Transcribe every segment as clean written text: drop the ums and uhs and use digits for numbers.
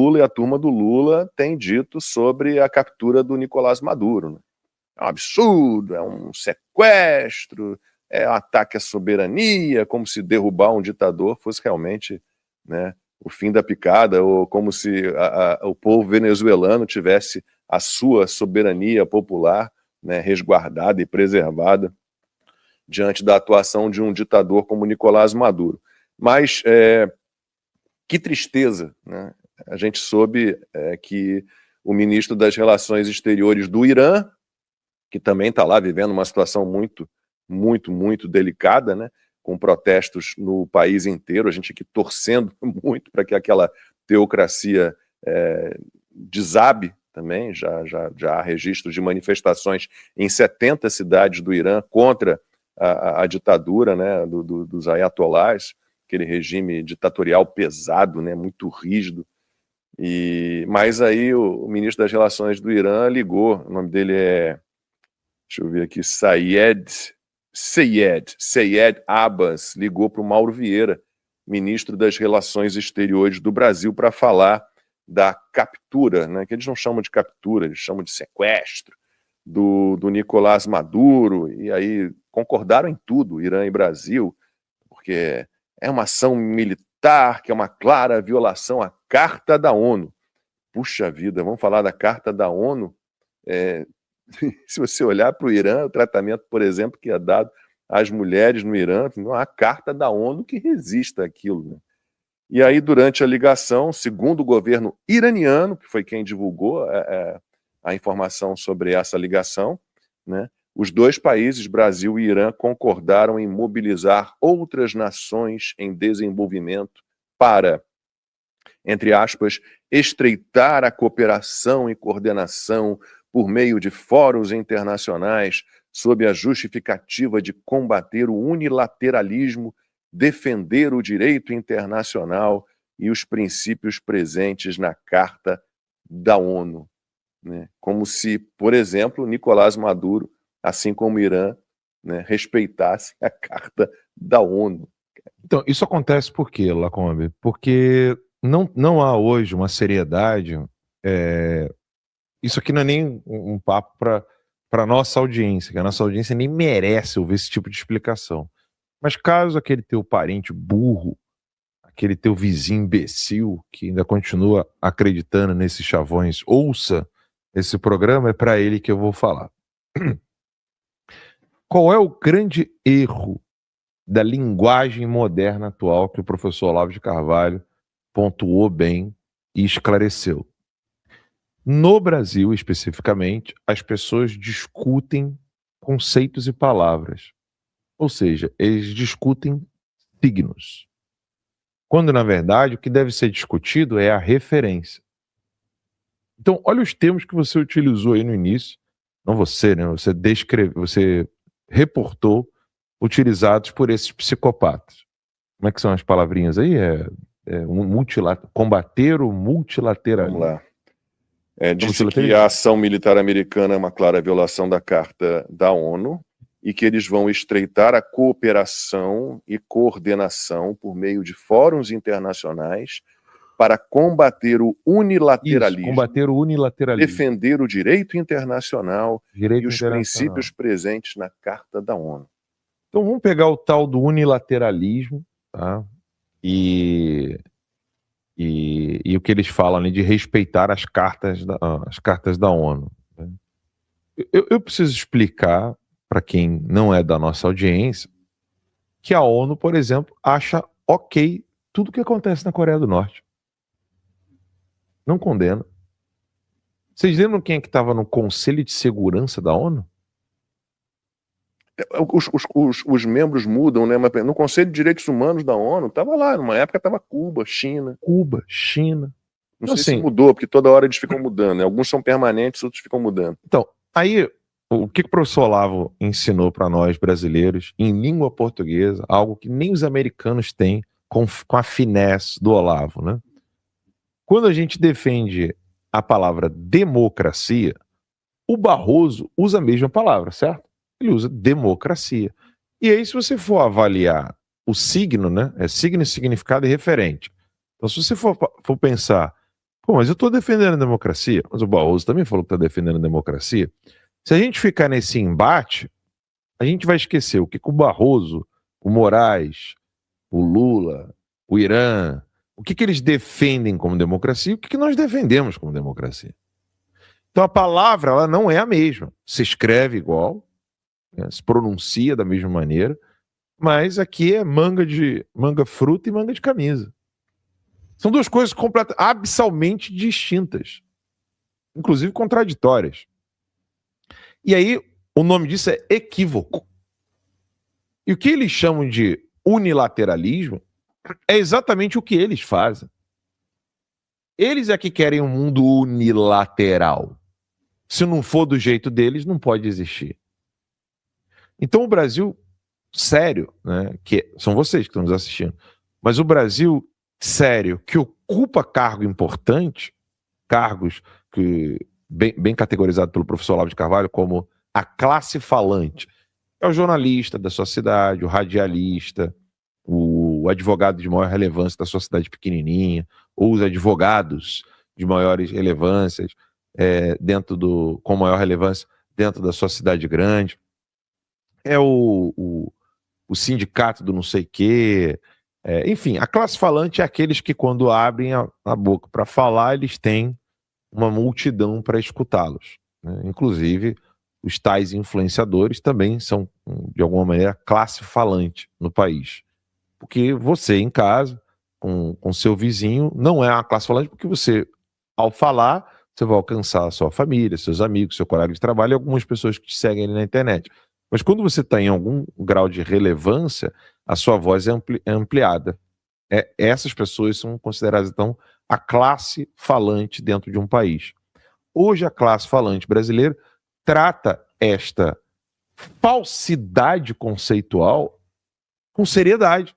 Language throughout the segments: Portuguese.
Lula e a turma do Lula têm dito sobre a captura do Nicolás Maduro, né? É um absurdo, é um sequestro, é um ataque à soberania, como se derrubar um ditador fosse realmente, né, o fim da picada, ou como se o povo venezuelano tivesse a sua soberania popular, né, resguardada e preservada diante da atuação de um ditador como Nicolás Maduro. Mas que tristeza, né? A gente soube que o ministro das Relações Exteriores do Irã, que também está lá vivendo uma situação muito, muito, muito delicada, né? Com protestos no país inteiro, a gente aqui torcendo muito para que aquela teocracia desabe também. Já há registros de manifestações em 70 cidades do Irã contra a ditadura, né, dos ayatolás, aquele regime ditatorial pesado, né, muito rígido. Mas aí o ministro das Relações do Irã ligou, o nome dele deixa eu ver aqui, Seyed Abbas, ligou para o Mauro Vieira, ministro das Relações Exteriores do Brasil, para falar da captura, né, que eles não chamam de captura, eles chamam de sequestro, do Nicolás Maduro, e aí concordaram em tudo, Irã e Brasil, porque é uma ação militar, que é uma clara violação à Carta da ONU. Puxa vida, vamos falar da Carta da ONU? Se você olhar para o Irã, o tratamento, por exemplo, que é dado às mulheres no Irã, não há Carta da ONU que resista àquilo, né? E aí, durante a ligação, segundo o governo iraniano, que foi quem divulgou a informação sobre essa ligação, né, os dois países, Brasil e Irã, concordaram em mobilizar outras nações em desenvolvimento para, entre aspas, estreitar a cooperação e coordenação por meio de fóruns internacionais sob a justificativa de combater o unilateralismo, defender o direito internacional e os princípios presentes na Carta da ONU, né? Como se, por exemplo, Nicolás Maduro, assim como o Irã, né, respeitasse a Carta da ONU. Então, isso acontece por quê, Lacombe? Porque não há hoje uma seriedade. Isso aqui não é nem um papo para a nossa audiência, que a nossa audiência nem merece ouvir esse tipo de explicação. Mas caso aquele teu parente burro, aquele teu vizinho imbecil, que ainda continua acreditando nesses chavões, ouça esse programa, é para ele que eu vou falar. Qual é o grande erro da linguagem moderna atual que o professor Olavo de Carvalho pontuou bem e esclareceu? No Brasil, especificamente, as pessoas discutem conceitos e palavras. Ou seja, eles discutem signos. Quando, na verdade, o que deve ser discutido é a referência. Então, olha os termos que você utilizou aí no início. Não você, né? Você reportou utilizados por esses psicopatas. Como é que são as palavrinhas aí? Combater o multilateralismo. Vamos lá. Disse que a ação militar americana é uma clara violação da Carta da ONU e que eles vão estreitar a cooperação e coordenação por meio de fóruns internacionais para combater o unilateralismo, defender o direito internacional e os princípios presentes na Carta da ONU. Então vamos pegar o tal do unilateralismo, tá? E o que eles falam ali de respeitar as cartas da ONU. Né? Eu preciso explicar para quem não é da nossa audiência que a ONU, por exemplo, acha ok tudo o que acontece na Coreia do Norte. Não condena. Vocês lembram quem é que estava no Conselho de Segurança da ONU? Os membros mudam, né? Mas no Conselho de Direitos Humanos da ONU, estava lá, numa época estava Cuba, China. Não sei se mudou, porque toda hora eles ficam mudando, né? Alguns são permanentes, outros ficam mudando. Então, aí, o que o professor Olavo ensinou para nós brasileiros, em língua portuguesa, algo que nem os americanos têm com a finesse do Olavo, né? Quando a gente defende a palavra democracia, o Barroso usa a mesma palavra, certo? Ele usa democracia. E aí, se você for avaliar o signo, né? É signo, significado e referente. Então, se você for pensar Pô, mas eu estou defendendo a democracia. Mas o Barroso também falou que está defendendo a democracia. Se a gente ficar nesse embate, a gente vai esquecer o que o Barroso, o Moraes, o Lula, o Irã, o que eles defendem como democracia e o que nós defendemos como democracia. Então a palavra ela não é a mesma. Se escreve igual, né, se pronuncia da mesma maneira, mas aqui é manga fruta e manga de camisa. São duas coisas abissalmente distintas, inclusive contraditórias. E aí o nome disso é equívoco. E o que eles chamam de unilateralismo é exatamente o que eles fazem. Eles é que querem um mundo unilateral. Se não for do jeito deles, não pode existir. Então o Brasil, sério, né, que são vocês que estão nos assistindo, mas o Brasil, sério, que ocupa cargo importante, cargos que bem categorizado pelo professor Olavo de Carvalho como a classe falante, é o jornalista da sua cidade, o radialista, o advogado de maior relevância da sua cidade pequenininha, ou os advogados de maiores relevâncias com maior relevância dentro da sua cidade grande, é o sindicato do não sei quê, enfim, a classe falante é aqueles que quando abrem a boca para falar, eles têm uma multidão para escutá-los, né? Inclusive os tais influenciadores também são, de alguma maneira, classe falante no país. Porque você, em casa, com seu vizinho, não é uma classe falante, porque você, ao falar, você vai alcançar a sua família, seus amigos, seu colega de trabalho e algumas pessoas que te seguem ali na internet. Mas quando você está em algum grau de relevância, a sua voz é ampliada. Essas pessoas são consideradas, então, a classe falante dentro de um país. Hoje, a classe falante brasileira trata esta falsidade conceitual com seriedade.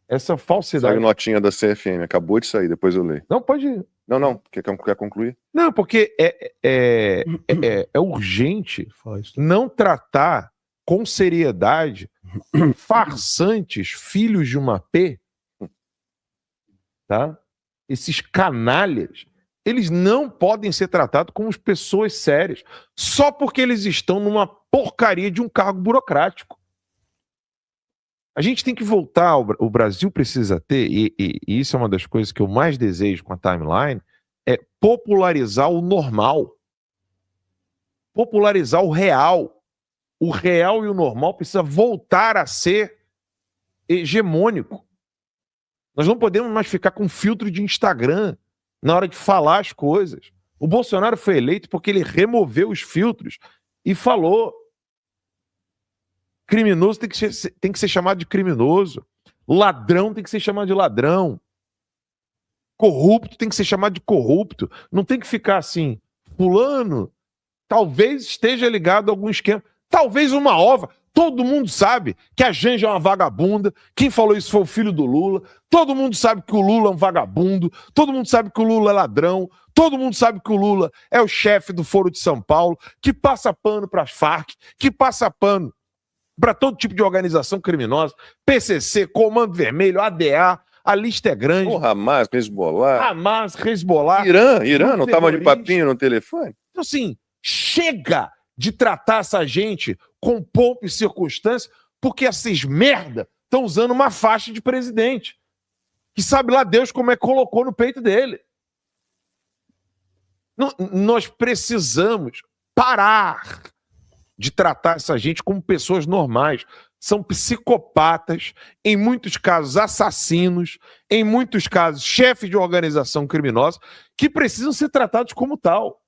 Essa falsidade... Saiu notinha da CFM, acabou de sair, depois eu leio. Não, pode ir. Não, quer concluir? Não, porque é urgente não tratar com seriedade farsantes, filhos de uma P, tá? Esses canalhas, eles não podem ser tratados como pessoas sérias, só porque eles estão numa porcaria de um cargo burocrático. A gente tem que voltar, o Brasil precisa ter, e isso é uma das coisas que eu mais desejo com a timeline, é popularizar o normal. Popularizar o real. O real e o normal precisa voltar a ser hegemônico. Nós não podemos mais ficar com filtro de Instagram na hora de falar as coisas. O Bolsonaro foi eleito porque ele removeu os filtros e falou: criminoso tem que ser chamado de criminoso, ladrão tem que ser chamado de ladrão, corrupto tem que ser chamado de corrupto. Não tem que ficar assim, fulano talvez esteja ligado a algum esquema, talvez uma ova. Todo mundo sabe que a Janja é uma vagabunda. Quem falou isso foi o filho do Lula. Todo mundo sabe que o Lula é um vagabundo. Todo mundo sabe que o Lula é ladrão. Todo mundo sabe que o Lula é o chefe do Foro de São Paulo, que passa pano para as Farc, que passa pano para todo tipo de organização criminosa, PCC, Comando Vermelho, ADA, a lista é grande. O Hamas, Hezbollah. Irã não estava de papinho no telefone? Então, assim, chega de tratar essa gente com pompa e circunstância, porque esses merda estão usando uma faixa de presidente, que sabe lá Deus como é que colocou no peito dele. Nós precisamos parar de tratar essa gente como pessoas normais. São psicopatas, em muitos casos assassinos, em muitos casos chefes de organização criminosa, que precisam ser tratados como tal.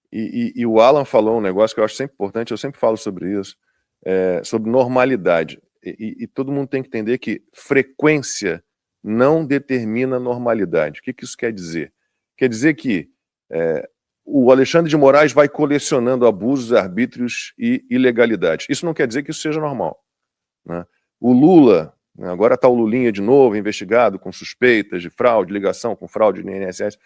E o Alan falou um negócio que eu acho sempre importante, eu sempre falo sobre isso, sobre normalidade. E todo mundo tem que entender que frequência não determina normalidade. O que isso quer dizer? Quer dizer que o Alexandre de Moraes vai colecionando abusos, arbítrios e ilegalidades. Isso não quer dizer que isso seja normal, né? O Lula, agora está o Lulinha de novo, investigado com suspeitas de fraude, ligação com fraude no INSS.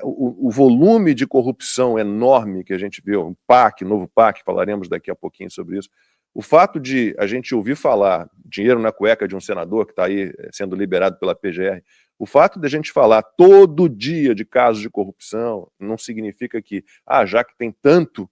O volume de corrupção enorme que a gente vê, o PAC, novo PAC, falaremos daqui a pouquinho sobre isso. O fato de a gente ouvir falar dinheiro na cueca de um senador que está aí sendo liberado pela PGR, O fato de a gente falar todo dia de casos de corrupção não significa que, já que tem tanto,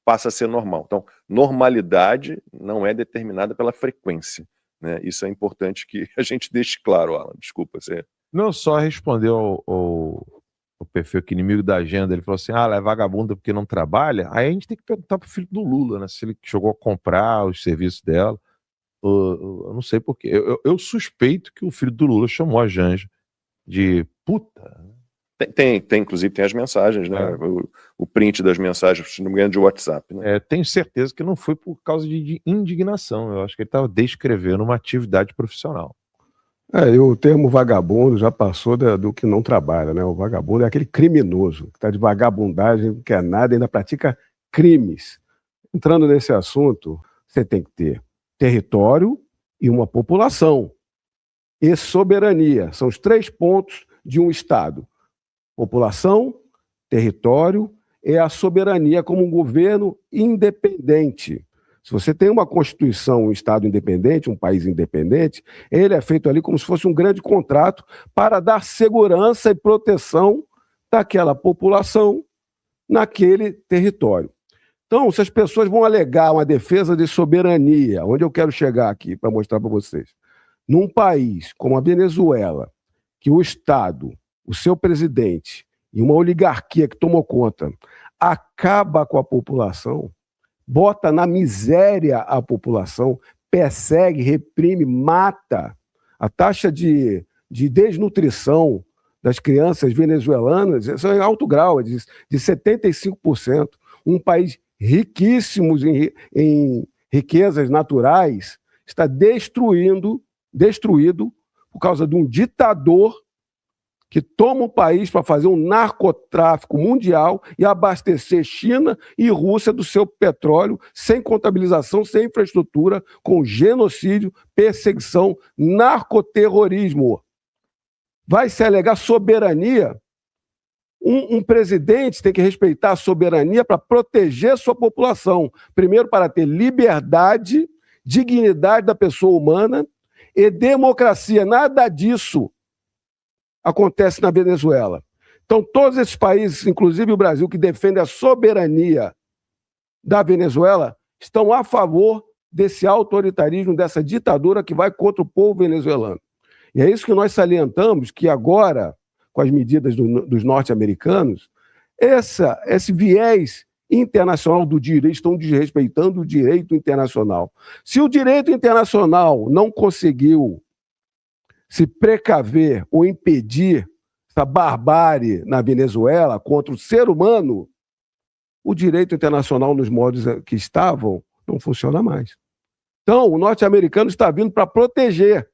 passa a ser normal. Então, normalidade não é determinada pela frequência, né? Isso é importante que a gente deixe claro, Alan. Desculpa, você... Não só respondeu o perfil que inimigo da agenda, ele falou assim, ela é vagabunda porque não trabalha. Aí a gente tem que perguntar pro filho do Lula, né? Se ele chegou a comprar os serviços dela. Eu não sei porquê. Eu suspeito que o filho do Lula chamou a Janja de puta. Inclusive, tem as mensagens, né? O print das mensagens, se não me engano, de WhatsApp. Né? Tenho certeza que não foi por causa de indignação. Eu acho que ele estava descrevendo uma atividade profissional. E o termo vagabundo já passou do que não trabalha, né? O vagabundo é aquele criminoso, que está de vagabundagem, não quer nada, ainda pratica crimes. Entrando nesse assunto, você tem que ter território e uma população. E soberania. São os 3 pontos de um Estado. População, território e a soberania como um governo independente. Se você tem uma Constituição, um Estado independente, um país independente, ele é feito ali como se fosse um grande contrato para dar segurança e proteção daquela população naquele território. Então, se as pessoas vão alegar uma defesa de soberania, onde eu quero chegar aqui para mostrar para vocês, num país como a Venezuela, que o Estado, o seu presidente e uma oligarquia que tomou conta, acaba com a população, bota na miséria a população, persegue, reprime, mata. A taxa de desnutrição das crianças venezuelanas é em alto grau, de 75%. Um país riquíssimo em riquezas naturais está destruído por causa de um ditador que toma o país para fazer um narcotráfico mundial e abastecer China e Rússia do seu petróleo, sem contabilização, sem infraestrutura, com genocídio, perseguição, narcoterrorismo. Vai se alegar soberania? Um presidente tem que respeitar a soberania para proteger sua população. Primeiro, para ter liberdade, dignidade da pessoa humana e democracia. Nada disso acontece na Venezuela. Então, todos esses países, inclusive o Brasil, que defendem a soberania da Venezuela, estão a favor desse autoritarismo, dessa ditadura que vai contra o povo venezuelano. E é isso que nós salientamos, que agora, com as medidas dos norte-americanos, esse viés internacional do direito, estão desrespeitando o direito internacional. Se o direito internacional não conseguiu se precaver ou impedir essa barbárie na Venezuela contra o ser humano, o direito internacional nos modos que estavam não funciona mais. Então, o norte-americano está vindo para proteger.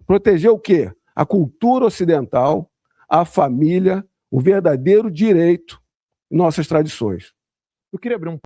Proteger o quê? A cultura ocidental, a família, o verdadeiro direito, nossas tradições. Eu queria abrir um